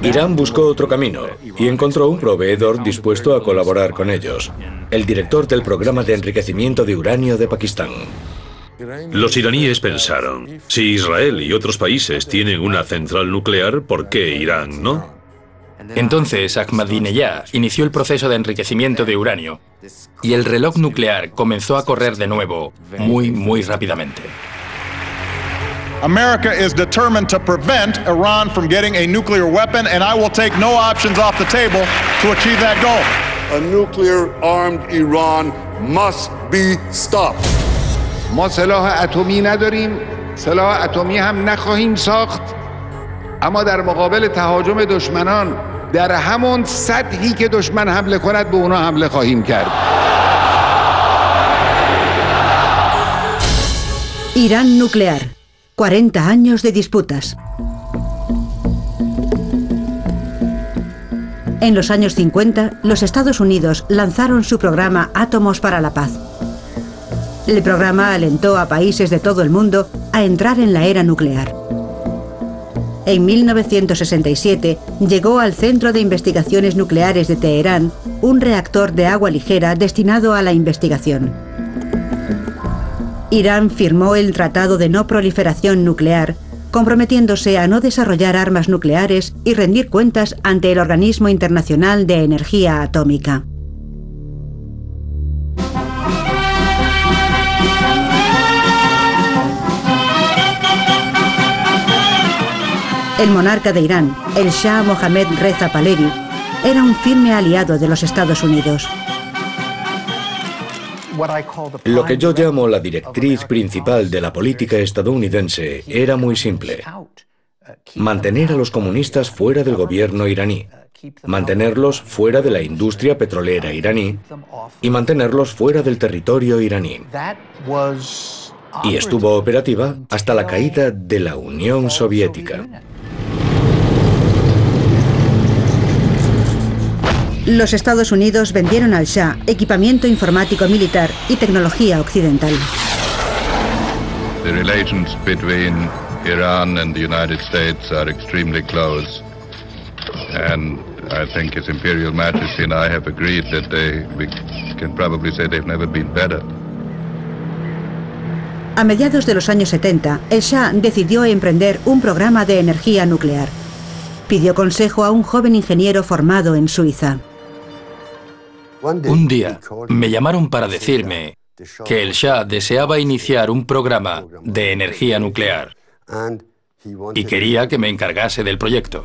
Irán buscó otro camino y encontró un proveedor dispuesto a colaborar con ellos, el director del programa de enriquecimiento de uranio de Pakistán. Los iraníes pensaron, si Israel y otros países tienen una central nuclear, ¿por qué Irán no? Entonces Ahmadinejad inició el proceso de enriquecimiento de uranio y el reloj nuclear comenzó a correr de nuevo muy rápidamente. America is determined to prevent Iran from getting a nuclear weapon, and I will take no options off the table to achieve that goal. A nuclear-armed Iran must be stopped. ما سلاح اتمی نداریم، سلاح اتمی هم نخواهیم ساخت، اما در مقابل تهاجم دشمنان در همون سطحی که دشمن حمله کند به اونا حمله خواهیم کرد. Irán nuclear. 40 años de disputas. En los años 50, los Estados Unidos lanzaron su programa Átomos para la Paz. El programa alentó a países de todo el mundo a entrar en la era nuclear. En 1967 llegó al Centro de Investigaciones Nucleares de Teherán un reactor de agua ligera destinado a la investigación. Irán firmó el Tratado de No Proliferación Nuclear, comprometiéndose a no desarrollar armas nucleares y rendir cuentas ante el Organismo Internacional de Energía Atómica. El monarca de Irán, el Shah Mohammad Reza Pahlavi, era un firme aliado de los Estados Unidos. Lo que yo llamo la directriz principal de la política estadounidense era muy simple: mantener a los comunistas fuera del gobierno iraní, mantenerlos fuera de la industria petrolera iraní y mantenerlos fuera del territorio iraní. Y estuvo operativa hasta la caída de la Unión Soviética. Los Estados Unidos vendieron al Shah equipamiento informático militar y tecnología occidental. The relations between Iran and the United States are extremely close, and I think His Imperial Majesty and I have agreed that we can probably say they've never been better. A mediados de los años 70, el Shah decidió emprender un programa de energía nuclear. Pidió consejo a un joven ingeniero formado en Suiza. Un día me llamaron para decirme que el Shah deseaba iniciar un programa de energía nuclear y quería que me encargase del proyecto.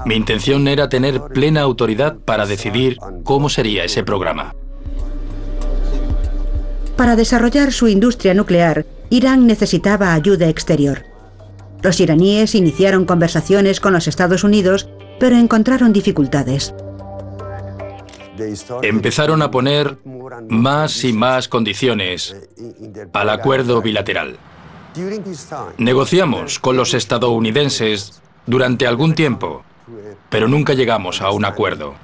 Mi intención era tener plena autoridad para decidir cómo sería ese programa. Para desarrollar su industria nuclear, Irán necesitaba ayuda exterior. Los iraníes iniciaron conversaciones con los Estados Unidos, pero encontraron dificultades. Empezaron a poner más y más condiciones al acuerdo bilateral. Negociamos con los estadounidenses durante algún tiempo, pero nunca llegamos a un acuerdo.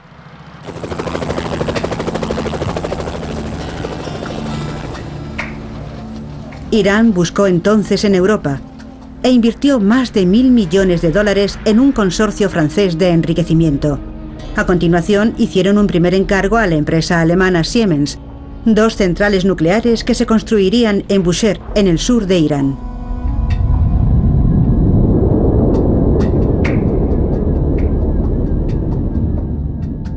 Irán buscó entonces en Europa e invirtió más de $1.000 millones en un consorcio francés de enriquecimiento. A continuación, hicieron un primer encargo a la empresa alemana Siemens, 2 centrales nucleares que se construirían en Bushehr, en el sur de Irán.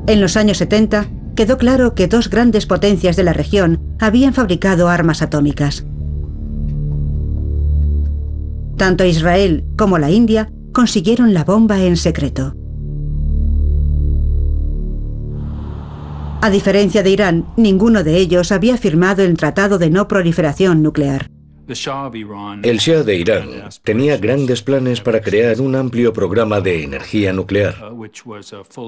En los años 70, quedó claro que 2 grandes potencias de la región habían fabricado armas atómicas. Tanto Israel como la India consiguieron la bomba en secreto. A diferencia de Irán, ninguno de ellos había firmado el Tratado de No Proliferación Nuclear. El Shah de Irán tenía grandes planes para crear un amplio programa de energía nuclear.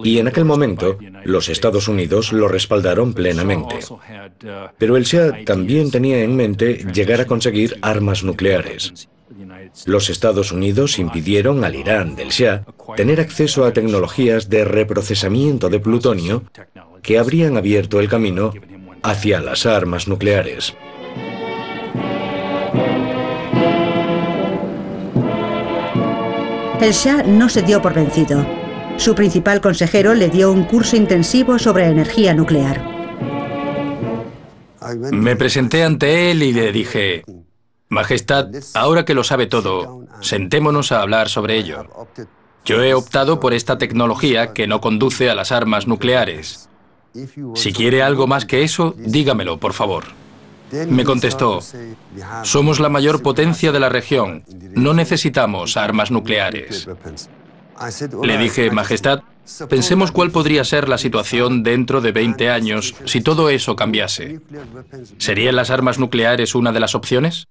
Y en aquel momento, los Estados Unidos lo respaldaron plenamente. Pero el Shah también tenía en mente llegar a conseguir armas nucleares. Los Estados Unidos impidieron al Irán del Shah tener acceso a tecnologías de reprocesamiento de plutonio que habrían abierto el camino hacia las armas nucleares. El Shah no se dio por vencido. Su principal consejero le dio un curso intensivo sobre energía nuclear. Me presenté ante él y le dije: Majestad, ahora que lo sabe todo, sentémonos a hablar sobre ello. Yo he optado por esta tecnología que no conduce a las armas nucleares. Si quiere algo más que eso, dígamelo, por favor. Me contestó: somos la mayor potencia de la región, no necesitamos armas nucleares. Le dije: Majestad, pensemos cuál podría ser la situación dentro de 20 años si todo eso cambiase. ¿Serían las armas nucleares una de las opciones?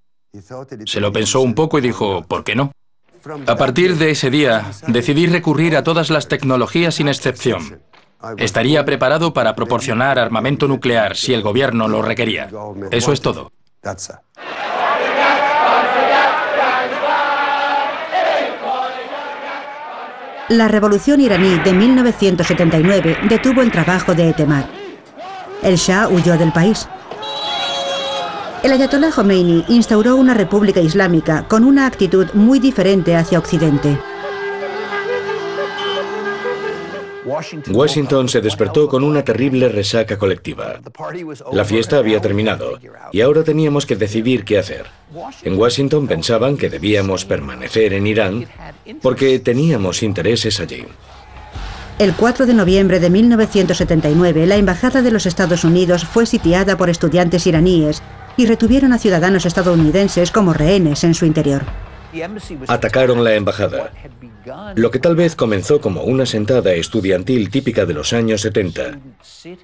Se lo pensó un poco y dijo: ¿por qué no? A partir de ese día, decidí recurrir a todas las tecnologías sin excepción. Estaría preparado para proporcionar armamento nuclear si el gobierno lo requería. Eso es todo. La revolución iraní de 1979 detuvo el trabajo de Etemad. El Shah huyó del país. El ayatolá Jomeini instauró una república islámica con una actitud muy diferente hacia Occidente. Washington se despertó con una terrible resaca colectiva. La fiesta había terminado y ahora teníamos que decidir qué hacer. En Washington pensaban que debíamos permanecer en Irán porque teníamos intereses allí. El 4 de noviembre de 1979, la embajada de los Estados Unidos fue sitiada por estudiantes iraníes y retuvieron a ciudadanos estadounidenses como rehenes en su interior. Atacaron la embajada. Lo que tal vez comenzó como una sentada estudiantil típica de los años 70,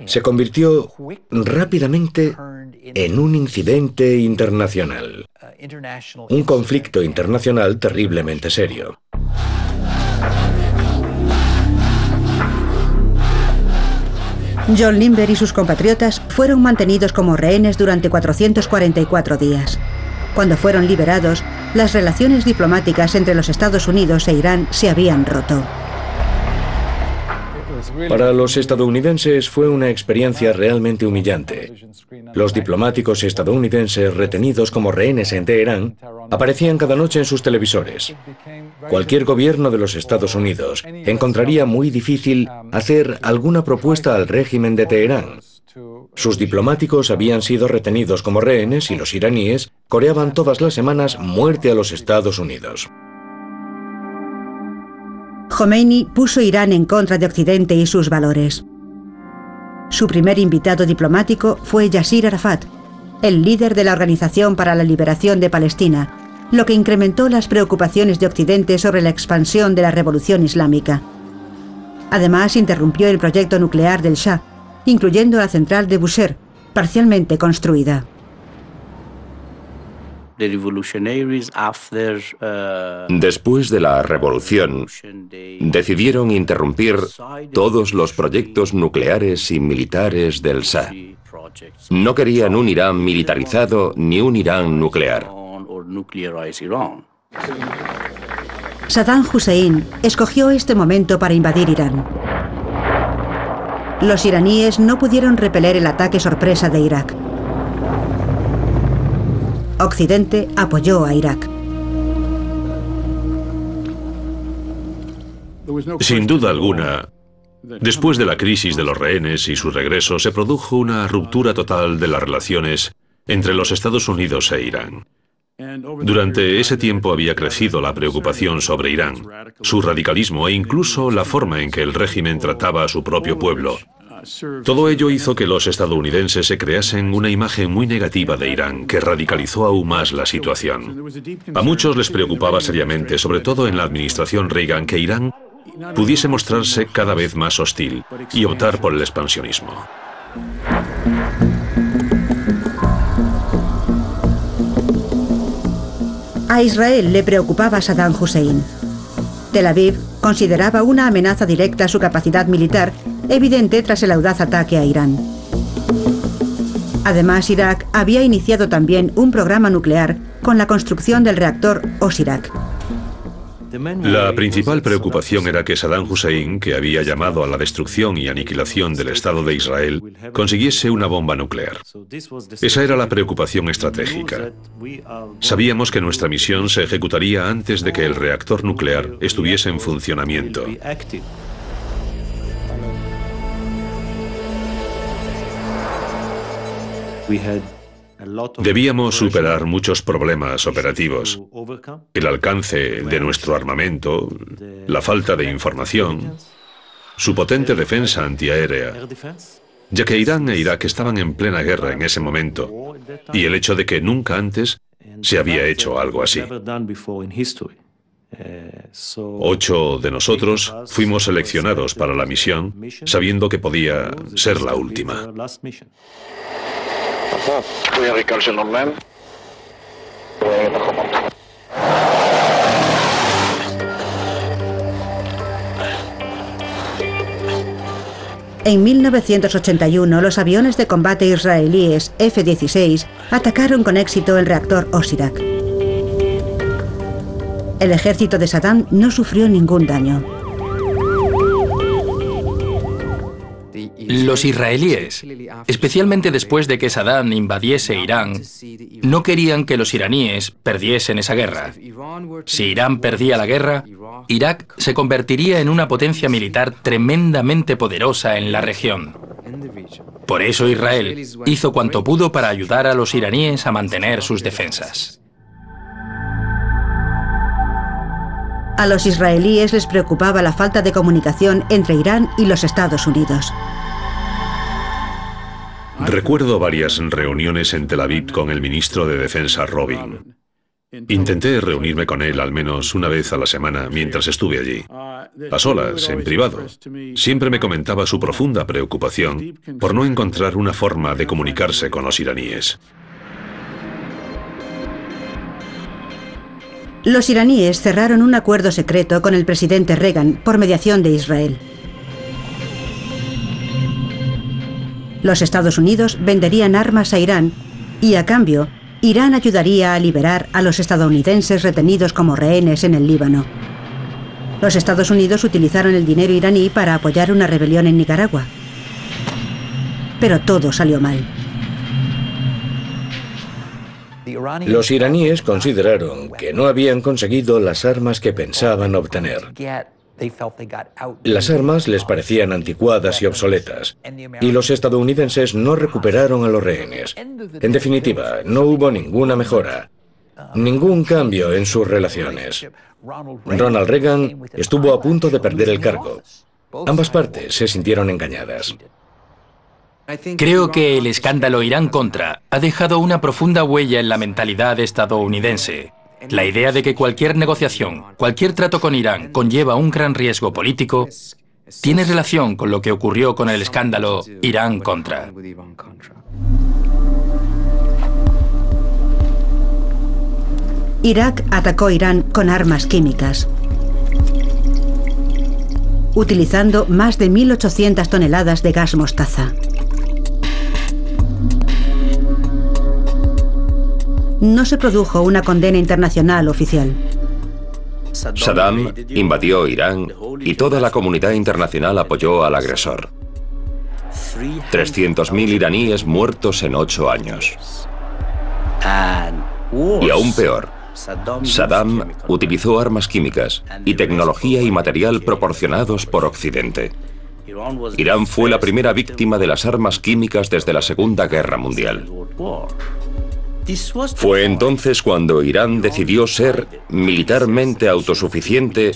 se convirtió rápidamente en un incidente internacional. Un conflicto internacional terriblemente serio. John Limber y sus compatriotas fueron mantenidos como rehenes durante 444 días. Cuando fueron liberados, las relaciones diplomáticas entre los Estados Unidos e Irán se habían roto. Para los estadounidenses fue una experiencia realmente humillante. Los diplomáticos estadounidenses retenidos como rehenes en Teherán aparecían cada noche en sus televisores. Cualquier gobierno de los Estados Unidos encontraría muy difícil hacer alguna propuesta al régimen de Teherán. Sus diplomáticos habían sido retenidos como rehenes y los iraníes coreaban todas las semanas muerte a los Estados Unidos. Jomeini puso Irán en contra de Occidente y sus valores. Su primer invitado diplomático fue Yasir Arafat, el líder de la Organización para la Liberación de Palestina, lo que incrementó las preocupaciones de Occidente sobre la expansión de la revolución islámica. Además, interrumpió el proyecto nuclear del Shah, incluyendo la central de Bushehr, parcialmente construida. Después de la revolución, decidieron interrumpir todos los proyectos nucleares y militares del Shah. No querían un Irán militarizado ni un Irán nuclear. Saddam Hussein escogió este momento para invadir Irán. Los iraníes no pudieron repeler el ataque sorpresa de Irak. Occidente apoyó a Irak. Sin duda alguna, después de la crisis de los rehenes y su regreso, se produjo una ruptura total de las relaciones entre los Estados Unidos e Irán. Durante ese tiempo había crecido la preocupación sobre Irán, su radicalismo e incluso la forma en que el régimen trataba a su propio pueblo. Todo ello hizo que los estadounidenses se creasen una imagen muy negativa de Irán, que radicalizó aún más la situación. A muchos les preocupaba seriamente, sobre todo en la administración Reagan, que Irán pudiese mostrarse cada vez más hostil y optar por el expansionismo. A Israel le preocupaba Saddam Hussein. Tel Aviv consideraba una amenaza directa a su capacidad militar, evidente tras el audaz ataque a Irán. Además, Irak había iniciado también un programa nuclear con la construcción del reactor Osirak. La principal preocupación era que Saddam Hussein, que había llamado a la destrucción y aniquilación del Estado de Israel, consiguiese una bomba nuclear. Esa era la preocupación estratégica. Sabíamos que nuestra misión se ejecutaría antes de que el reactor nuclear estuviese en funcionamiento. Debíamos superar muchos problemas operativos, el alcance de nuestro armamento, la falta de información, su potente defensa antiaérea, ya que Irán e Irak estaban en plena guerra en ese momento, y el hecho de que nunca antes se había hecho algo así. 8 de nosotros fuimos seleccionados para la misión, sabiendo que podía ser la última. En 1981, los aviones de combate israelíes F-16 atacaron con éxito el reactor Osirak. El ejército de Saddam no sufrió ningún daño. Los israelíes, especialmente después de que Saddam invadiese Irán, no querían que los iraníes perdiesen esa guerra. Si Irán perdía la guerra, Irak se convertiría en una potencia militar tremendamente poderosa en la región. Por eso Israel hizo cuanto pudo para ayudar a los iraníes a mantener sus defensas. A los israelíes les preocupaba la falta de comunicación entre Irán y los Estados Unidos. Recuerdo varias reuniones en Tel Aviv con el ministro de Defensa Robin. Intenté reunirme con él al menos una vez a la semana mientras estuve allí. A solas, en privado. Siempre me comentaba su profunda preocupación por no encontrar una forma de comunicarse con los iraníes. Los iraníes cerraron un acuerdo secreto con el presidente Reagan por mediación de Israel. Los Estados Unidos venderían armas a Irán y, a cambio, Irán ayudaría a liberar a los estadounidenses retenidos como rehenes en el Líbano. Los Estados Unidos utilizaron el dinero iraní para apoyar una rebelión en Nicaragua. Pero todo salió mal. Los iraníes consideraron que no habían conseguido las armas que pensaban obtener. Las armas les parecían anticuadas y obsoletas, y los estadounidenses no recuperaron a los rehenes. En definitiva, no hubo ninguna mejora, ningún cambio en sus relaciones. Ronald Reagan estuvo a punto de perder el cargo. Ambas partes se sintieron engañadas. Creo que el escándalo Irán-Contra ha dejado una profunda huella en la mentalidad estadounidense. La idea de que cualquier negociación, cualquier trato con Irán conlleva un gran riesgo político, tiene relación con lo que ocurrió con el escándalo Irán-Contra. Irak atacó Irán con armas químicas, utilizando más de 1.800 toneladas de gas mostaza. No se produjo una condena internacional oficial. Saddam invadió Irán y toda la comunidad internacional apoyó al agresor. 300.000 iraníes muertos en 8 años. Y aún peor, Saddam utilizó armas químicas y tecnología y material proporcionados por Occidente. Irán fue la primera víctima de las armas químicas desde la Segunda Guerra Mundial. Fue entonces cuando Irán decidió ser militarmente autosuficiente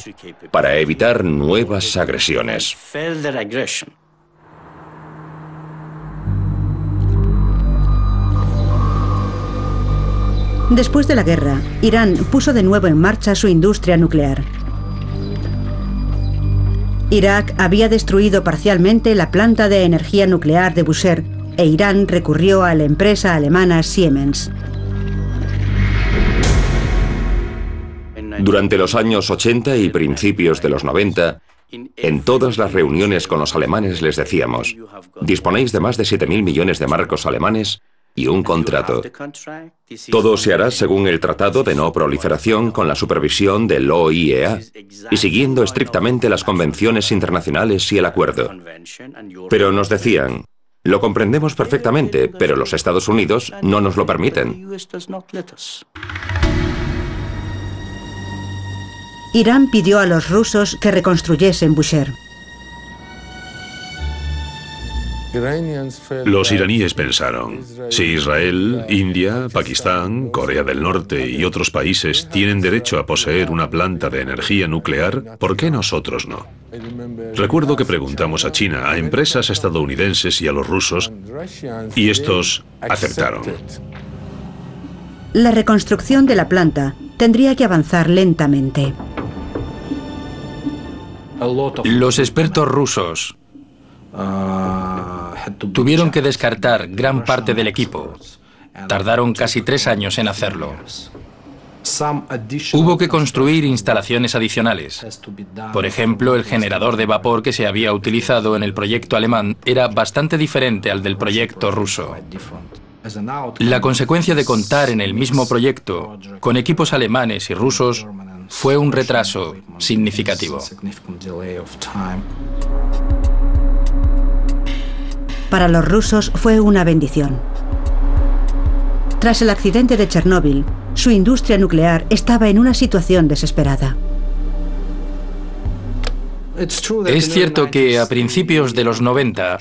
para evitar nuevas agresiones. Después de la guerra, Irán puso de nuevo en marcha su industria nuclear. Irak había destruido parcialmente la planta de energía nuclear de Bushehr e Irán recurrió a la empresa alemana Siemens. Durante los años 80 y principios de los 90, en todas las reuniones con los alemanes les decíamos: disponéis de más de 7.000 millones de marcos alemanes y un contrato. Todo se hará según el Tratado de No Proliferación con la supervisión del OIEA y siguiendo estrictamente las convenciones internacionales y el acuerdo. Pero nos decían, lo comprendemos perfectamente, pero los Estados Unidos no nos lo permiten. Irán pidió a los rusos que reconstruyesen Bushehr. Los iraníes pensaron, si Israel, India, Pakistán, Corea del Norte y otros países tienen derecho a poseer una planta de energía nuclear, ¿por qué nosotros no? Recuerdo que preguntamos a China, a empresas estadounidenses y a los rusos, y estos aceptaron. La reconstrucción de la planta tendría que avanzar lentamente. Los expertos rusos tuvieron que descartar gran parte del equipo. Tardaron casi 3 años en hacerlo. Hubo que construir instalaciones adicionales. Por ejemplo, el generador de vapor que se había utilizado en el proyecto alemán era bastante diferente al del proyecto ruso. La consecuencia de contar en el mismo proyecto con equipos alemanes y rusos fue un retraso significativo. Para los rusos fue una bendición. Tras el accidente de Chernóbil, su industria nuclear estaba en una situación desesperada. Es cierto que a principios de los 90,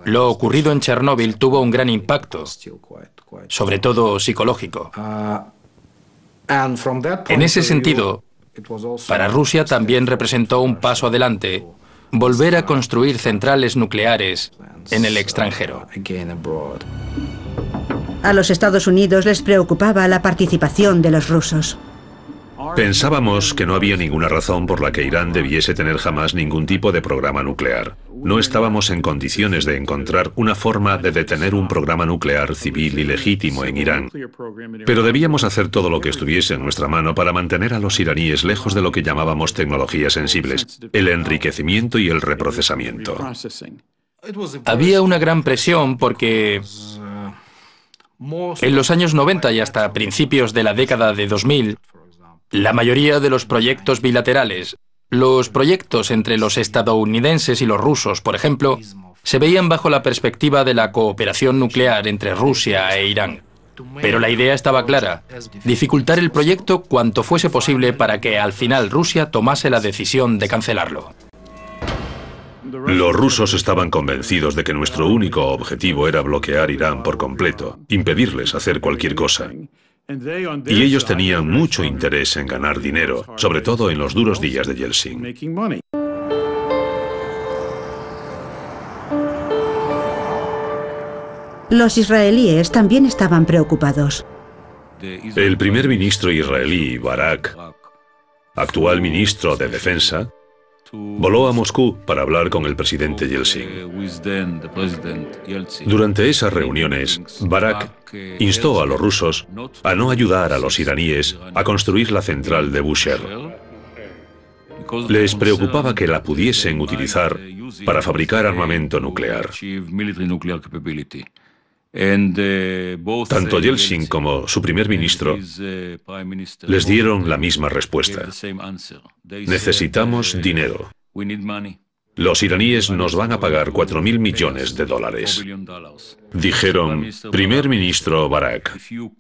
lo ocurrido en Chernóbil tuvo un gran impacto, sobre todo psicológico. En ese sentido, para Rusia también representó un paso adelante volver a construir centrales nucleares en el extranjero. A los Estados Unidos les preocupaba la participación de los rusos. Pensábamos que no había ninguna razón por la que Irán debiese tener jamás ningún tipo de programa nuclear. No estábamos en condiciones de encontrar una forma de detener un programa nuclear civil y legítimo en Irán. Pero debíamos hacer todo lo que estuviese en nuestra mano para mantener a los iraníes lejos de lo que llamábamos tecnologías sensibles, el enriquecimiento y el reprocesamiento. Había una gran presión porque en los años 90 y hasta principios de la década de 2000, la mayoría de los proyectos bilaterales, los proyectos entre los estadounidenses y los rusos, por ejemplo, se veían bajo la perspectiva de la cooperación nuclear entre Rusia e Irán. Pero la idea estaba clara: dificultar el proyecto cuanto fuese posible para que al final Rusia tomase la decisión de cancelarlo. Los rusos estaban convencidos de que nuestro único objetivo era bloquear Irán por completo, impedirles hacer cualquier cosa. Y ellos tenían mucho interés en ganar dinero, sobre todo en los duros días de Yeltsin. Los israelíes también estaban preocupados. El primer ministro israelí, Barak, actual ministro de Defensa, voló a Moscú para hablar con el presidente Yeltsin. Durante esas reuniones, Barak instó a los rusos a no ayudar a los iraníes a construir la central de Bushehr. Les preocupaba que la pudiesen utilizar para fabricar armamento nuclear. Tanto Yeltsin como su primer ministro les dieron la misma respuesta. Necesitamos dinero. Los iraníes nos van a pagar 4.000 millones de dólares. Dijeron, primer ministro Barak,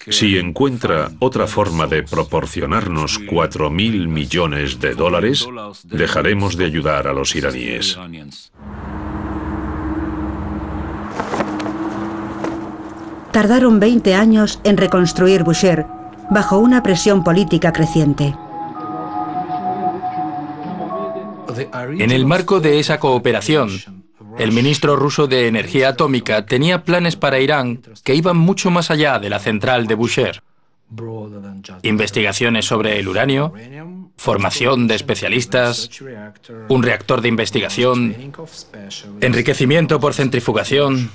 si encuentra otra forma de proporcionarnos 4.000 millones de dólares, dejaremos de ayudar a los iraníes. Tardaron 20 años en reconstruir Bushehr, bajo una presión política creciente. En el marco de esa cooperación, el ministro ruso de Energía Atómica tenía planes para Irán que iban mucho más allá de la central de Bushehr. Investigaciones sobre el uranio, formación de especialistas, un reactor de investigación, enriquecimiento por centrifugación.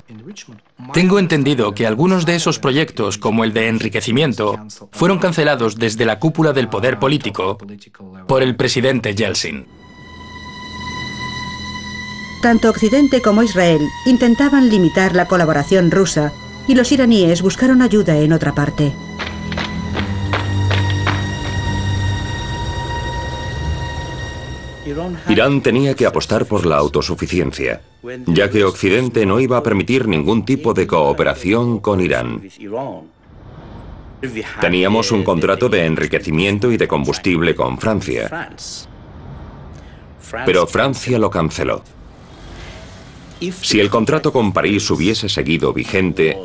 Tengo entendido que algunos de esos proyectos, como el de enriquecimiento, fueron cancelados desde la cúpula del poder político por el presidente Yeltsin. Tanto Occidente como Israel intentaban limitar la colaboración rusa y los iraníes buscaron ayuda en otra parte. Irán tenía que apostar por la autosuficiencia, ya que Occidente no iba a permitir ningún tipo de cooperación con Irán. Teníamos un contrato de enriquecimiento y de combustible con Francia, pero Francia lo canceló. Si el contrato con París hubiese seguido vigente,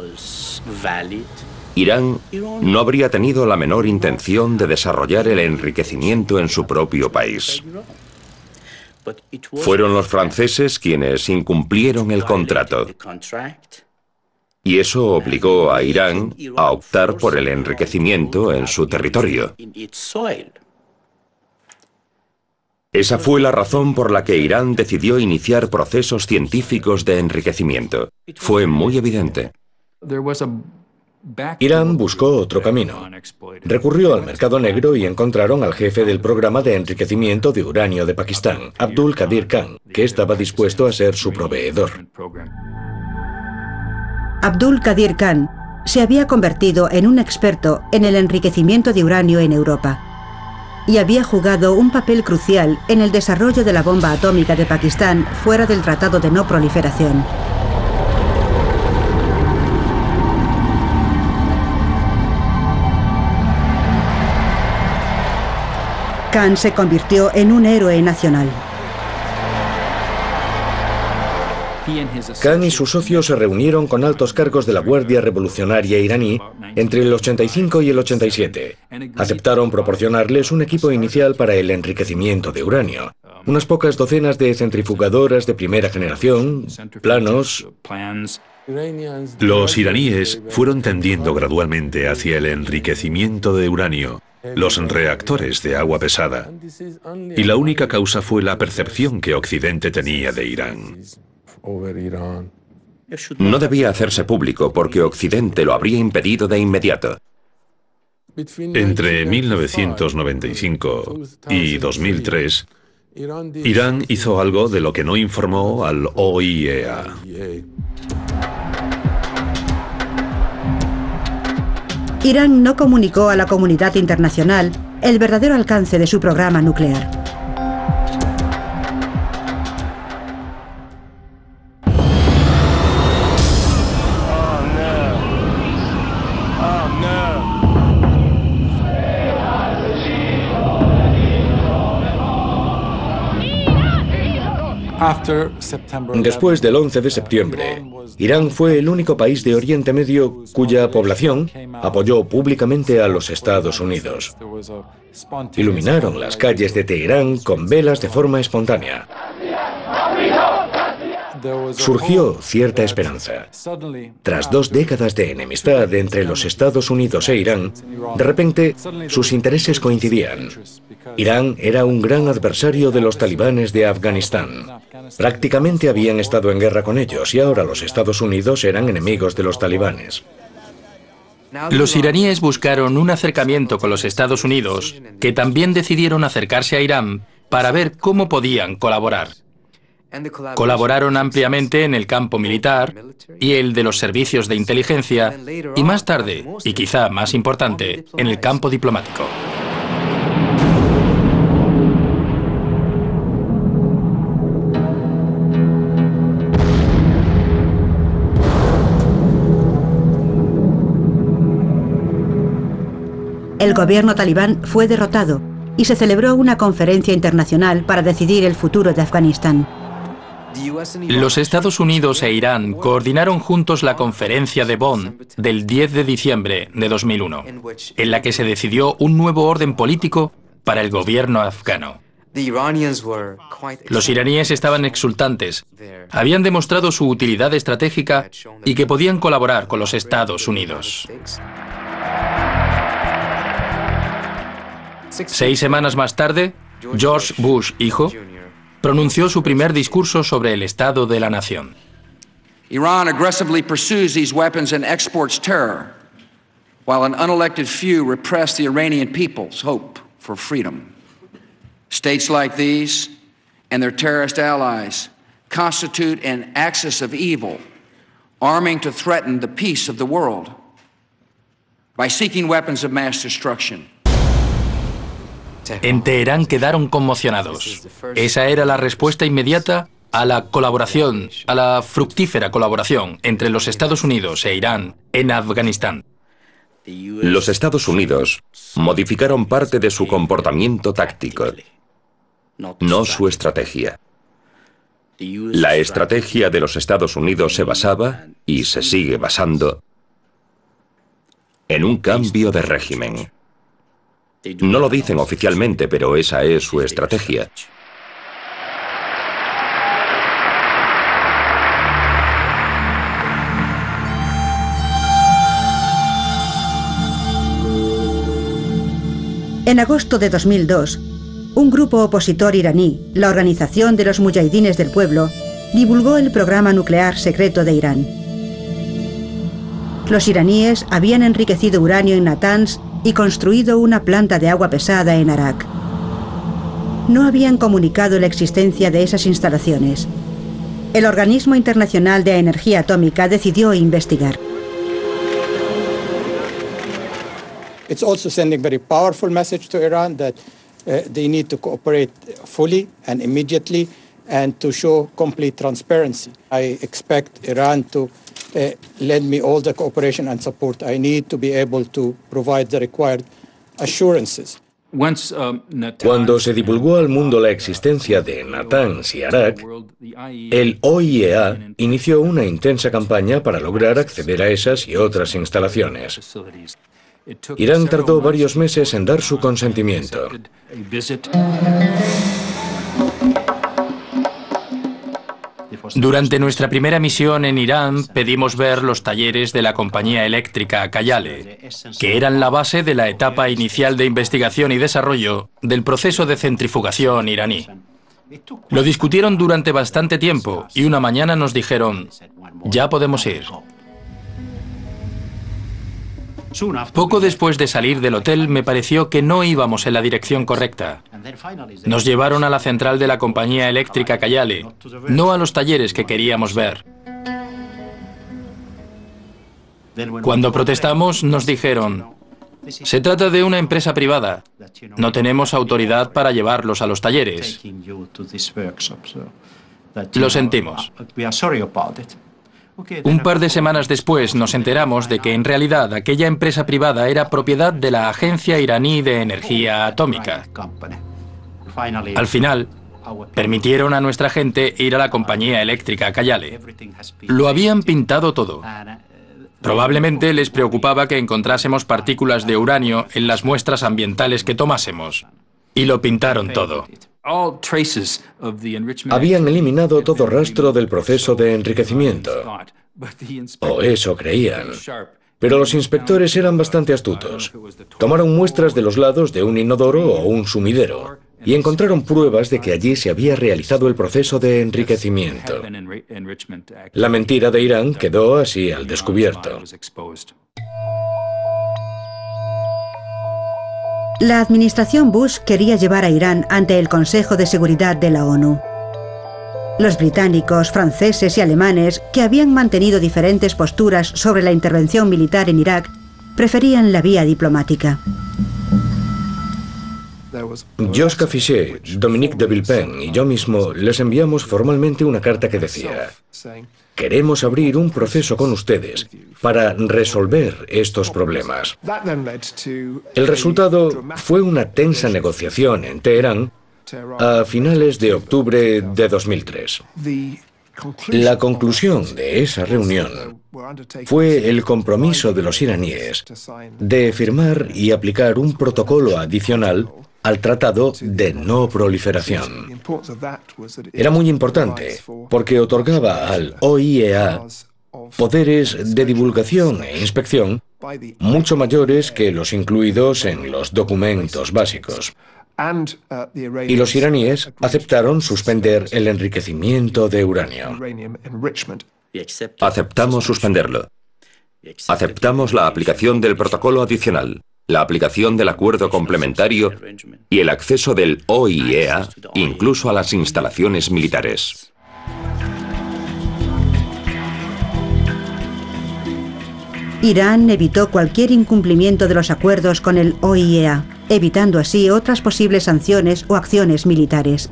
Irán no habría tenido la menor intención de desarrollar el enriquecimiento en su propio país. Fueron los franceses quienes incumplieron el contrato. Y eso obligó a Irán a optar por el enriquecimiento en su territorio. Esa fue la razón por la que Irán decidió iniciar procesos científicos de enriquecimiento. Fue muy evidente. Irán buscó otro camino. Recurrió al mercado negro y encontraron al jefe del programa de enriquecimiento de uranio de Pakistán, Abdul Qadir Khan, que estaba dispuesto a ser su proveedor. Abdul Qadir Khan se había convertido en un experto en el enriquecimiento de uranio en Europa y había jugado un papel crucial en el desarrollo de la bomba atómica de Pakistán fuera del Tratado de No Proliferación. Khan se convirtió en un héroe nacional. Khan y sus socios se reunieron con altos cargos de la Guardia Revolucionaria iraní entre el 85 y el 87. Aceptaron proporcionarles un equipo inicial para el enriquecimiento de uranio, unas pocas docenas de centrifugadoras de primera generación, planos. Los iraníes fueron tendiendo gradualmente hacia el enriquecimiento de uranio, los reactores de agua pesada, y la única causa fue la percepción que Occidente tenía de Irán. No debía hacerse público porque Occidente lo habría impedido de inmediato. Entre 1995 y 2003, Irán hizo algo de lo que no informó al OIEA. Irán no comunicó a la comunidad internacional el verdadero alcance de su programa nuclear. Después del 11 de septiembre, Irán fue el único país de Oriente Medio cuya población apoyó públicamente a los Estados Unidos. Iluminaron las calles de Teherán con velas de forma espontánea. Surgió cierta esperanza. Tras 2 décadas de enemistad entre los Estados Unidos e Irán, de repente sus intereses coincidían. Irán era un gran adversario de los talibanes de Afganistán. Prácticamente habían estado en guerra con ellos y ahora los Estados Unidos eran enemigos de los talibanes. Los iraníes buscaron un acercamiento con los Estados Unidos, que también decidieron acercarse a Irán para ver cómo podían colaborar. Colaboraron ampliamente en el campo militar y el de los servicios de inteligencia y más tarde, y quizá más importante, en el campo diplomático. El gobierno talibán fue derrotado y se celebró una conferencia internacional para decidir el futuro de Afganistán. Los Estados Unidos e Irán coordinaron juntos la conferencia de Bonn del 10 de diciembre de 2001, en la que se decidió un nuevo orden político para el gobierno afgano. Los iraníes estaban exultantes, habían demostrado su utilidad estratégica y que podían colaborar con los Estados Unidos. 6 semanas más tarde, George Bush, hijo, pronunció su primer discurso sobre el estado de la nación. Iran aggressively pursues these weapons and exports terror, while an unelected few repress the Iranian people's hope for freedom. States like these and their terrorist allies constitute an axis of evil arming to threaten the peace of the world by seeking weapons of mass destruction. En Teherán quedaron conmocionados. Esa era la respuesta inmediata a la colaboración, a la fructífera colaboración entre los Estados Unidos e Irán en Afganistán. Los Estados Unidos modificaron parte de su comportamiento táctico, no su estrategia. La estrategia de los Estados Unidos se basaba, y se sigue basando, en un cambio de régimen. No lo dicen oficialmente, pero esa es su estrategia. En agosto de 2002, un grupo opositor iraní, la Organización de los Mujahidines del Pueblo, divulgó el programa nuclear secreto de Irán. Los iraníes habían enriquecido uranio en Natanz y construido una planta de agua pesada en Arak. No habían comunicado la existencia de esas instalaciones. El Organismo Internacional de Energía Atómica decidió investigar. It's also sending a very powerful message to Iran that they need to cooperate fully and immediately and to show complete transparency. I expect Iran to lend me all the cooperation and support I need to be able to provide the required assurances. Cuando se divulgó al mundo la existencia de Natanz y Arak, el OIEA inició una intensa campaña para lograr acceder a esas y otras instalaciones. Irán tardó varios meses en dar su consentimiento. Durante nuestra primera misión en Irán, pedimos ver los talleres de la compañía eléctrica Cayale, que eran la base de la etapa inicial de investigación y desarrollo del proceso de centrifugación iraní. Lo discutieron durante bastante tiempo y una mañana nos dijeron, ya podemos ir. Poco después de salir del hotel me pareció que no íbamos en la dirección correcta. Nos llevaron a la central de la compañía eléctrica Cayale, no a los talleres que queríamos ver. Cuando protestamos nos dijeron, se trata de una empresa privada, no tenemos autoridad para llevarlos a los talleres. Lo sentimos. Un par de semanas después nos enteramos de que en realidad aquella empresa privada era propiedad de la Agencia Iraní de Energía Atómica. Al final, permitieron a nuestra gente ir a la compañía eléctrica Cayale. Lo habían pintado todo. Probablemente les preocupaba que encontrásemos partículas de uranio en las muestras ambientales que tomásemos. Y lo pintaron todo. Habían eliminado todo rastro del proceso de enriquecimiento. O eso creían. Pero los inspectores eran bastante astutos. Tomaron muestras de los lados de un inodoro o un sumidero y encontraron pruebas de que allí se había realizado el proceso de enriquecimiento. La mentira de Irán quedó así al descubierto. La administración Bush quería llevar a Irán ante el Consejo de Seguridad de la ONU. Los británicos, franceses y alemanes, que habían mantenido diferentes posturas sobre la intervención militar en Irak, preferían la vía diplomática. Joschka Fischer, Dominique de Villepin y yo mismo les enviamos formalmente una carta que decía: queremos abrir un proceso con ustedes para resolver estos problemas. El resultado fue una tensa negociación en Teherán a finales de octubre de 2003. La conclusión de esa reunión fue el compromiso de los iraníes de firmar y aplicar un protocolo adicional al Tratado de No Proliferación. Era muy importante porque otorgaba al OIEA poderes de divulgación e inspección mucho mayores que los incluidos en los documentos básicos. Y los iraníes aceptaron suspender el enriquecimiento de uranio. Aceptamos suspenderlo. Aceptamos la aplicación del protocolo adicional, la aplicación del acuerdo complementario y el acceso del OIEA incluso a las instalaciones militares. Irán evitó cualquier incumplimiento de los acuerdos con el OIEA, evitando así otras posibles sanciones o acciones militares.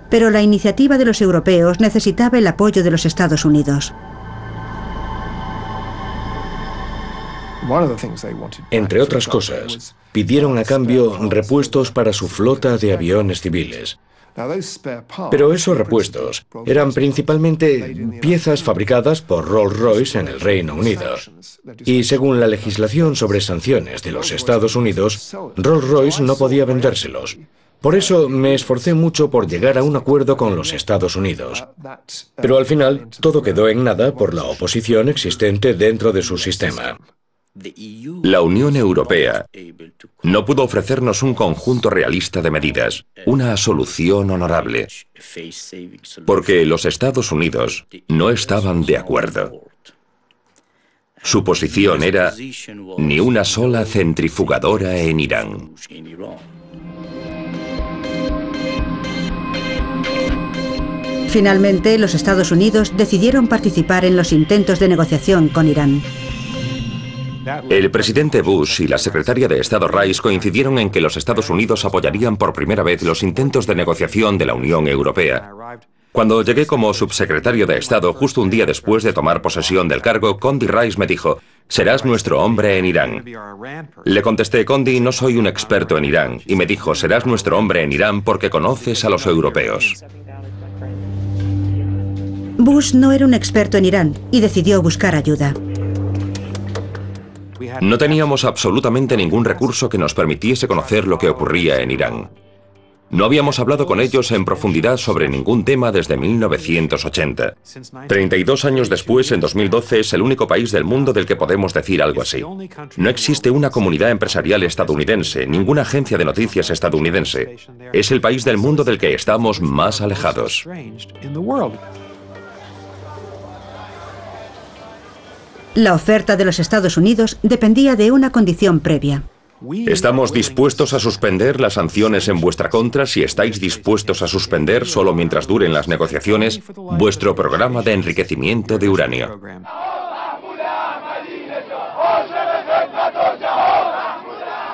Pero la iniciativa de los europeos necesitaba el apoyo de los Estados Unidos. Entre otras cosas, pidieron a cambio repuestos para su flota de aviones civiles. Pero esos repuestos eran principalmente piezas fabricadas por Rolls-Royce en el Reino Unido. Y según la legislación sobre sanciones de los Estados Unidos, Rolls-Royce no podía vendérselos. Por eso me esforcé mucho por llegar a un acuerdo con los Estados Unidos. Pero al final, todo quedó en nada por la oposición existente dentro de su sistema. La Unión Europea no pudo ofrecernos un conjunto realista de medidas, una solución honorable, porque los Estados Unidos no estaban de acuerdo. Su posición era ni una sola centrifugadora en Irán. Finalmente, los Estados Unidos decidieron participar en los intentos de negociación con Irán. El presidente Bush y la secretaria de Estado Rice coincidieron en que los Estados Unidos apoyarían por primera vez los intentos de negociación de la Unión Europea. Cuando llegué como subsecretario de Estado, justo un día después de tomar posesión del cargo, Condi Rice me dijo: «Serás nuestro hombre en Irán». Le contesté: «Condi, no soy un experto en Irán». Y me dijo: «Serás nuestro hombre en Irán porque conoces a los europeos». Bush no era un experto en Irán y decidió buscar ayuda. No teníamos absolutamente ningún recurso que nos permitiese conocer lo que ocurría en Irán. No habíamos hablado con ellos en profundidad sobre ningún tema desde 1980. 32 años después, en 2012, es el único país del mundo del que podemos decir algo así. No existe una comunidad empresarial estadounidense, ninguna agencia de noticias estadounidense. Es el país del mundo del que estamos más alejados. La oferta de los Estados Unidos dependía de una condición previa. Estamos dispuestos a suspender las sanciones en vuestra contra si estáis dispuestos a suspender, solo mientras duren las negociaciones, vuestro programa de enriquecimiento de uranio.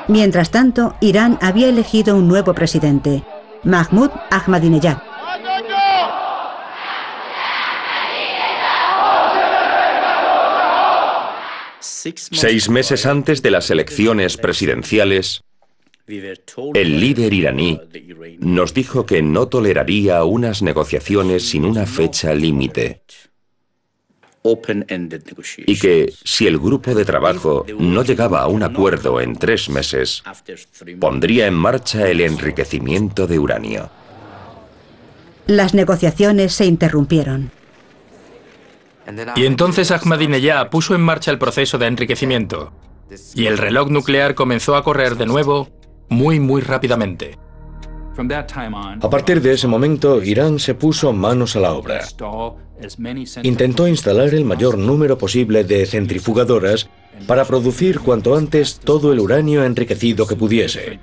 Mientras tanto, Irán había elegido un nuevo presidente, Mahmoud Ahmadinejad. 6 meses antes de las elecciones presidenciales, el líder iraní nos dijo que no toleraría unas negociaciones sin una fecha límite y que, si el grupo de trabajo no llegaba a un acuerdo en 3 meses, pondría en marcha el enriquecimiento de uranio. Las negociaciones se interrumpieron. Y entonces Ahmadinejad puso en marcha el proceso de enriquecimiento. Y el reloj nuclear comenzó a correr de nuevo muy rápidamente. A partir de ese momento, Irán se puso manos a la obra. Intentó instalar el mayor número posible de centrifugadoras para producir cuanto antes todo el uranio enriquecido que pudiese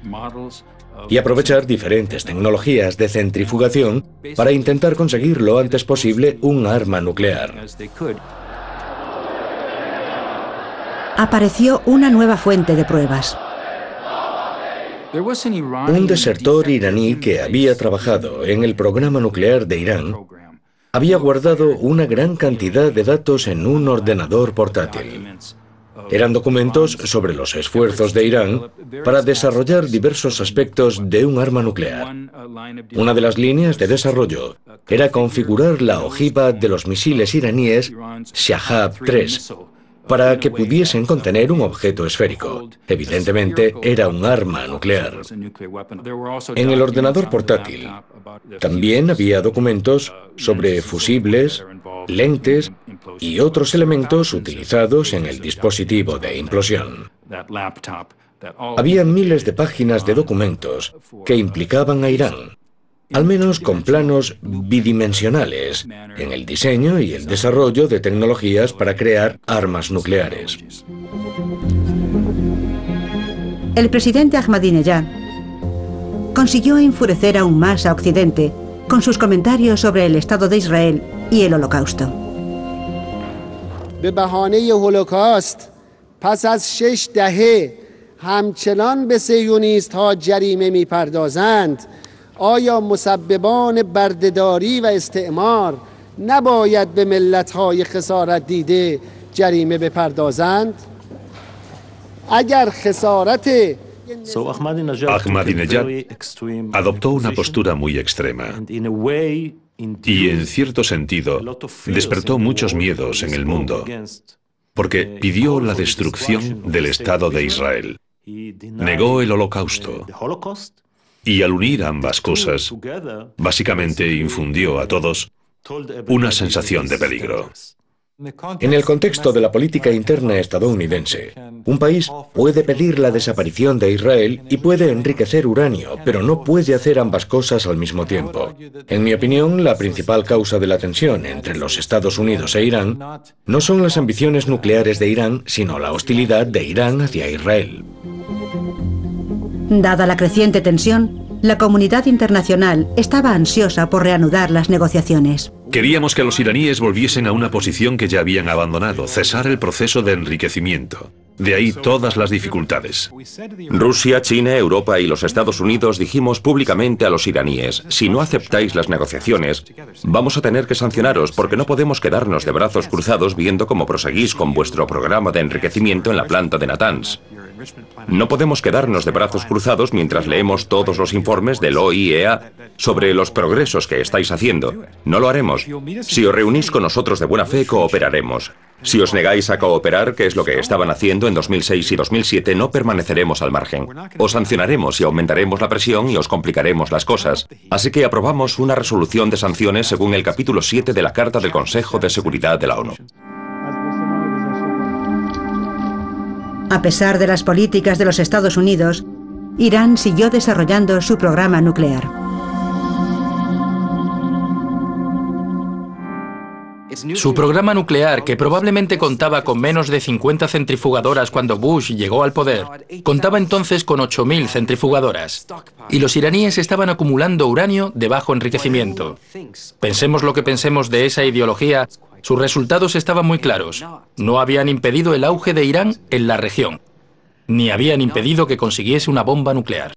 y aprovechar diferentes tecnologías de centrifugación para intentar conseguir lo antes posible un arma nuclear. Apareció una nueva fuente de pruebas. Un desertor iraní que había trabajado en el programa nuclear de Irán había guardado una gran cantidad de datos en un ordenador portátil. Eran documentos sobre los esfuerzos de Irán para desarrollar diversos aspectos de un arma nuclear. Una de las líneas de desarrollo era configurar la ojiva de los misiles iraníes Shahab-3 para que pudiesen contener un objeto esférico. Evidentemente, era un arma nuclear. En el ordenador portátil también había documentos sobre fusibles, lentes y otros elementos utilizados en el dispositivo de implosión. Había miles de páginas de documentos que implicaban a Irán, al menos con planos bidimensionales, en el diseño y el desarrollo de tecnologías para crear armas nucleares. El presidente Ahmadinejad consiguió enfurecer aún más a Occidente con sus comentarios sobre el Estado de Israel y el Holocausto. پس از 6 دهه همچنان به صهیونیست‌ها جریمه می‌پردازند، آیا مسببان بردهداری و استعمار نباید به ملت‌های خسارت دیده جریمه بپردازند؟ اگر خسارت Ahmadinejad adoptó una postura muy extrema y, en cierto sentido, despertó muchos miedos en el mundo, porque pidió la destrucción del Estado de Israel, negó el Holocausto y, al unir ambas cosas, básicamente infundió a todos una sensación de peligro. En el contexto de la política interna estadounidense, un país puede pedir la desaparición de Israel y puede enriquecer uranio, pero no puede hacer ambas cosas al mismo tiempo. En mi opinión, la principal causa de la tensión entre los Estados Unidos e Irán no son las ambiciones nucleares de Irán, sino la hostilidad de Irán hacia Israel. Dada la creciente tensión, la comunidad internacional estaba ansiosa por reanudar las negociaciones. Queríamos que los iraníes volviesen a una posición que ya habían abandonado, cesar el proceso de enriquecimiento. De ahí todas las dificultades. Rusia, China, Europa y los Estados Unidos dijimos públicamente a los iraníes: si no aceptáis las negociaciones, vamos a tener que sancionaros porque no podemos quedarnos de brazos cruzados viendo cómo proseguís con vuestro programa de enriquecimiento en la planta de Natanz. No podemos quedarnos de brazos cruzados mientras leemos todos los informes del OIEA sobre los progresos que estáis haciendo. No lo haremos. Si os reunís con nosotros de buena fe, cooperaremos. Si os negáis a cooperar, que es lo que estaban haciendo en 2006 y 2007, no permaneceremos al margen. Os sancionaremos y aumentaremos la presión y os complicaremos las cosas. Así que aprobamos una resolución de sanciones según el capítulo 7 de la Carta del Consejo de Seguridad de la ONU. A pesar de las políticas de los Estados Unidos, Irán siguió desarrollando su programa nuclear. Su programa nuclear, que probablemente contaba con menos de 50 centrifugadoras cuando Bush llegó al poder, contaba entonces con 8.000 centrifugadoras. Y los iraníes estaban acumulando uranio de bajo enriquecimiento. Pensemos lo que pensemos de esa ideología, sus resultados estaban muy claros. No habían impedido el auge de Irán en la región, ni habían impedido que consiguiese una bomba nuclear.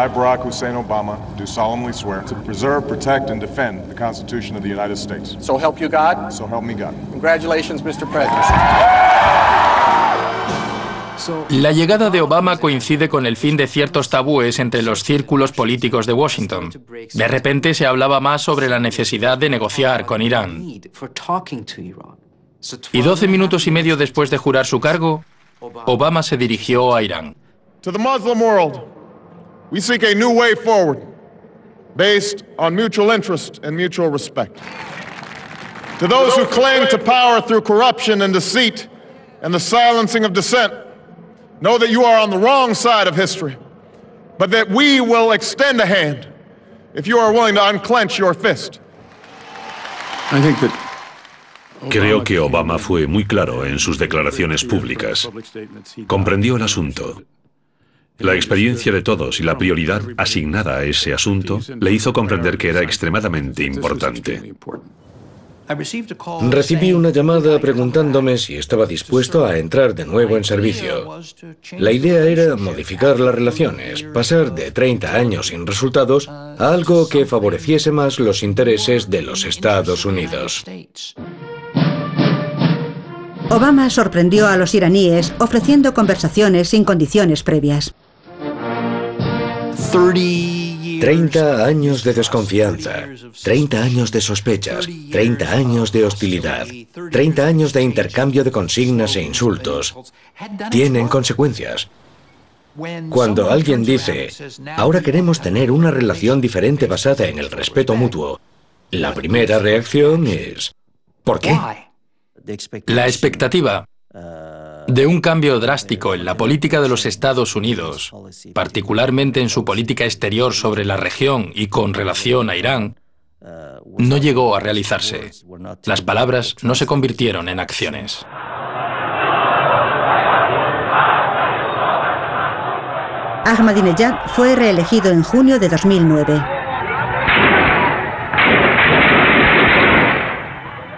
I, Barack Hussein Obama, do solemnly swear to preserve, protect, and defend the Constitution of the United States. So help you God? So help me God. Congratulations, Mr. President. La llegada de Obama coincide con el fin de ciertos tabúes entre los círculos políticos de Washington. De repente se hablaba más sobre la necesidad de negociar con Irán. Y 12 minutos y medio después de jurar su cargo, Obama se dirigió a Irán. To the Muslim world, we seek a new way forward, based on mutual interest and mutual respect. To those who cling to power through corruption and deceit and the silencing of dissent, know that you are on the wrong side of history, but that we will extend a hand if you are willing to unclench your fist. Creo que Obama fue muy claro en sus declaraciones públicas. Comprendió el asunto. La experiencia de todos y la prioridad asignada a ese asunto le hizo comprender que era extremadamente importante. Recibí una llamada preguntándome si estaba dispuesto a entrar de nuevo en servicio. La idea era modificar las relaciones, pasar de 30 años sin resultados a algo que favoreciese más los intereses de los Estados Unidos. Obama sorprendió a los iraníes ofreciendo conversaciones sin condiciones previas. 30 años de desconfianza, 30 años de sospechas, 30 años de hostilidad, 30 años de intercambio de consignas e insultos. Tienen consecuencias. Cuando alguien dice, ahora queremos tener una relación diferente basada en el respeto mutuo, la primera reacción es, ¿por qué? La expectativa de un cambio drástico en la política de los Estados Unidos, particularmente en su política exterior sobre la región y con relación a Irán, no llegó a realizarse. Las palabras no se convirtieron en acciones. Ahmadinejad fue reelegido en junio de 2009.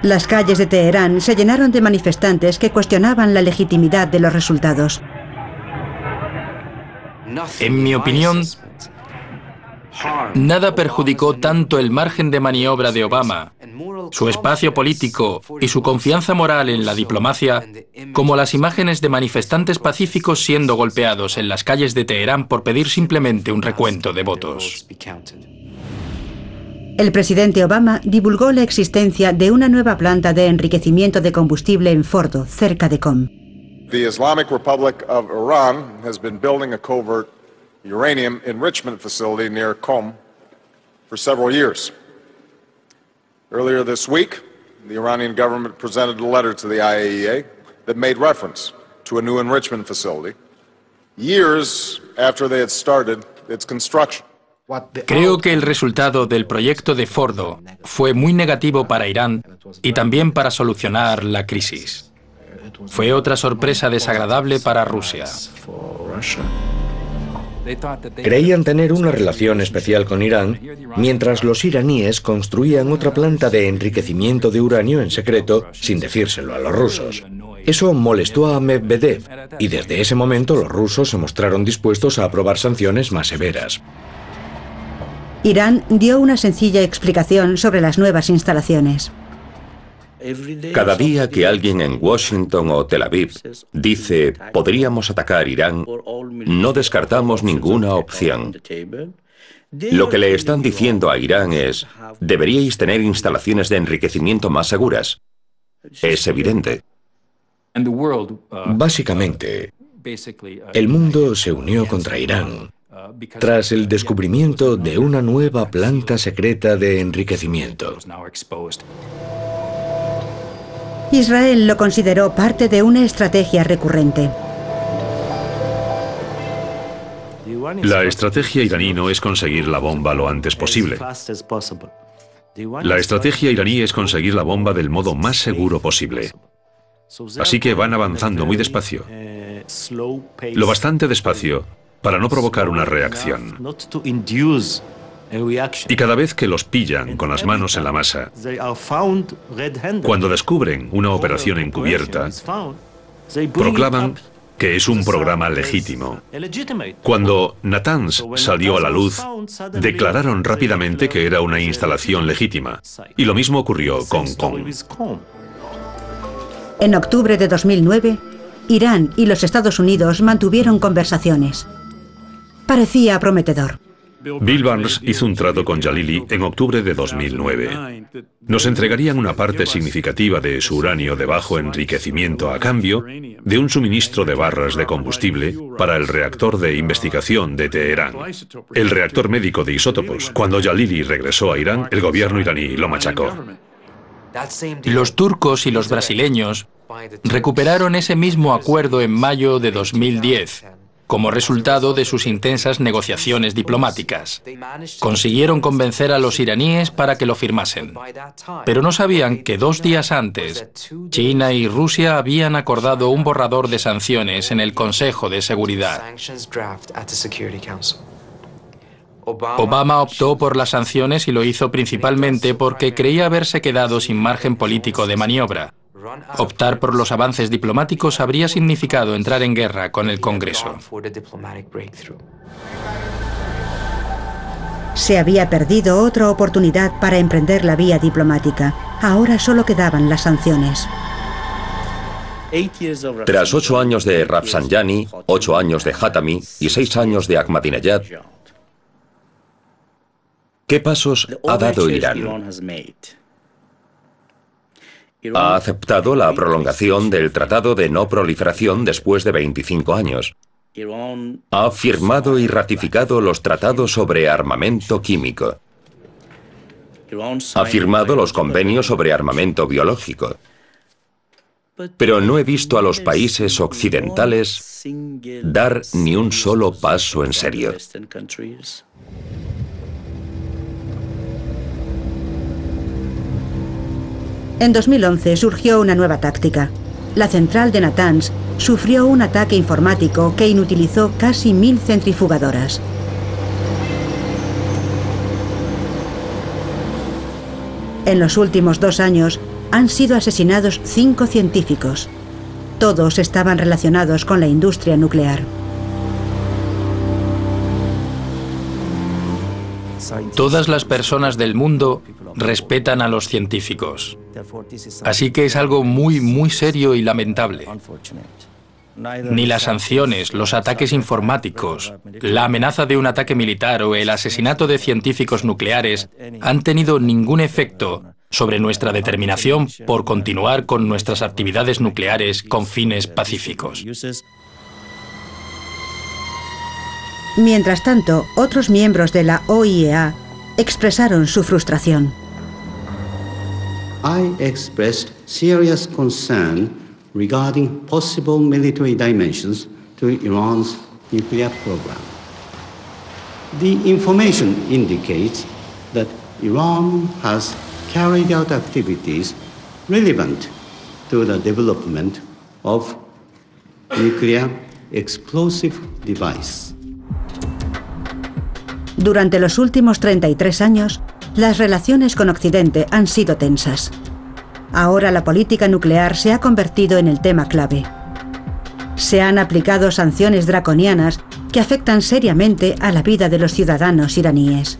Las calles de Teherán se llenaron de manifestantes que cuestionaban la legitimidad de los resultados. En mi opinión, nada perjudicó tanto el margen de maniobra de Obama, su espacio político y su confianza moral en la diplomacia, como las imágenes de manifestantes pacíficos siendo golpeados en las calles de Teherán por pedir simplemente un recuento de votos. El presidente Obama divulgó la existencia de una nueva planta de enriquecimiento de combustible en Fordo, cerca de Qom. The Islamic Republic of Iran has been building a covert uranium enrichment facility near Qom for several years. Earlier this week, the Iranian government presented a letter to the IAEA that made reference to a new enrichment facility, years after they had started its construction. Creo que el resultado del proyecto de Fordo fue muy negativo para Irán y también para solucionar la crisis. Fue otra sorpresa desagradable para Rusia. Creían tener una relación especial con Irán, mientras los iraníes construían otra planta de enriquecimiento de uranio en secreto sin decírselo a los rusos. Eso molestó a Medvedev, y desde ese momento los rusos se mostraron dispuestos a aprobar sanciones más severas. Irán dio una sencilla explicación sobre las nuevas instalaciones. Cada día que alguien en Washington o Tel Aviv dice podríamos atacar Irán, no descartamos ninguna opción. Lo que le están diciendo a Irán es, deberíais tener instalaciones de enriquecimiento más seguras. Es evidente. Básicamente, el mundo se unió contra Irán tras el descubrimiento de una nueva planta secreta de enriquecimiento. Israel lo consideró parte de una estrategia recurrente. La estrategia iraní no es conseguir la bomba lo antes posible. La estrategia iraní es conseguir la bomba del modo más seguro posible. Así que van avanzando muy despacio. Lo bastante despacio para no provocar una reacción. Y cada vez que los pillan con las manos en la masa, cuando descubren una operación encubierta, proclaman que es un programa legítimo. Cuando Natanz salió a la luz, declararon rápidamente que era una instalación legítima. Y lo mismo ocurrió con Qom. En octubre de 2009, Irán y los Estados Unidos mantuvieron conversaciones. Parecía prometedor. Bill Burns hizo un trato con Jalili en octubre de 2009. Nos entregarían una parte significativa de su uranio de bajo enriquecimiento a cambio de un suministro de barras de combustible para el reactor de investigación de Teherán, el reactor médico de isótopos. Cuando Jalili regresó a Irán, el gobierno iraní lo machacó. Los turcos y los brasileños recuperaron ese mismo acuerdo en mayo de 2010. Como resultado de sus intensas negociaciones diplomáticas. Consiguieron convencer a los iraníes para que lo firmasen. Pero no sabían que 2 días antes, China y Rusia habían acordado un borrador de sanciones en el Consejo de Seguridad. Obama optó por las sanciones y lo hizo principalmente porque creía haberse quedado sin margen político de maniobra. Optar por los avances diplomáticos habría significado entrar en guerra con el Congreso. Se había perdido otra oportunidad para emprender la vía diplomática. Ahora solo quedaban las sanciones. Tras 8 años de Rafsanjani, 8 años de Hatami y 6 años de Ahmadinejad, ¿qué pasos ha dado Irán? Ha aceptado la prolongación del Tratado de No Proliferación después de 25 años. Ha firmado y ratificado los tratados sobre armamento químico. Ha firmado los convenios sobre armamento biológico. Pero no he visto a los países occidentales dar ni un solo paso en serio. En 2011 surgió una nueva táctica. La central de Natanz sufrió un ataque informático que inutilizó casi 1000 centrifugadoras. En los últimos 2 años, han sido asesinados 5 científicos. Todos estaban relacionados con la industria nuclear. Todas las personas del mundo respetan a los científicos. Así que es algo muy serio y lamentable. Ni las sanciones, los ataques informáticos, la amenaza de un ataque militar o el asesinato de científicos nucleares han tenido ningún efecto sobre nuestra determinación por continuar con nuestras actividades nucleares con fines pacíficos. Mientras tanto, otros miembros de la OIEA expresaron su frustración. I expressed serious concern regarding possible military dimensions to Iran's nuclear program. The information indicates that Iran has carried out activities relevant to the development of nuclear explosive device. Durante los últimos 33 años, las relaciones con Occidente han sido tensas. Ahora la política nuclear se ha convertido en el tema clave. Se han aplicado sanciones draconianas que afectan seriamente a la vida de los ciudadanos iraníes.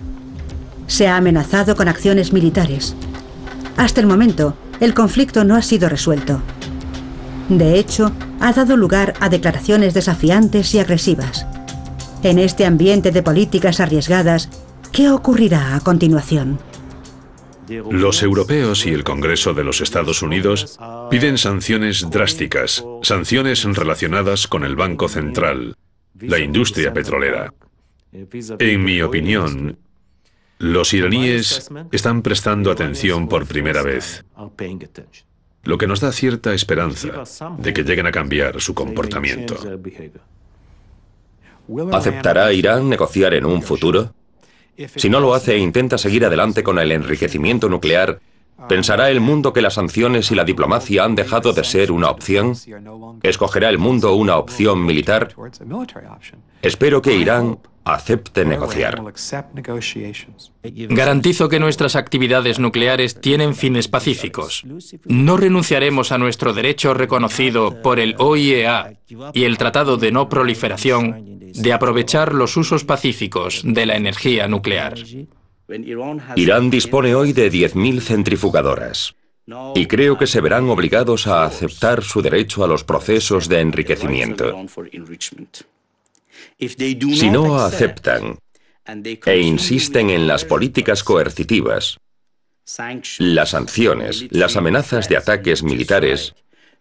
Se ha amenazado con acciones militares. Hasta el momento, el conflicto no ha sido resuelto. De hecho, ha dado lugar a declaraciones desafiantes y agresivas. En este ambiente de políticas arriesgadas, ¿qué ocurrirá a continuación? Los europeos y el Congreso de los Estados Unidos piden sanciones drásticas, sanciones relacionadas con el Banco Central, la industria petrolera. En mi opinión, los iraníes están prestando atención por primera vez, lo que nos da cierta esperanza de que lleguen a cambiar su comportamiento. ¿Aceptará Irán negociar en un futuro? Si no lo hace e intenta seguir adelante con el enriquecimiento nuclear, ¿pensará el mundo que las sanciones y la diplomacia han dejado de ser una opción? ¿Escogerá el mundo una opción militar? Espero que Irán acepte negociar. Garantizo que nuestras actividades nucleares tienen fines pacíficos. No renunciaremos a nuestro derecho reconocido por el OIEA y el Tratado de No Proliferación de aprovechar los usos pacíficos de la energía nuclear. Irán dispone hoy de 10.000 centrifugadoras y creo que se verán obligados a aceptar su derecho a los procesos de enriquecimiento. Si no aceptan e insisten en las políticas coercitivas, las sanciones, las amenazas de ataques militares,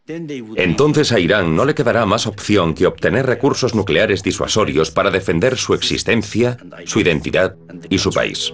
entonces a Irán no le quedará más opción que obtener recursos nucleares disuasorios para defender su existencia, su identidad y su país.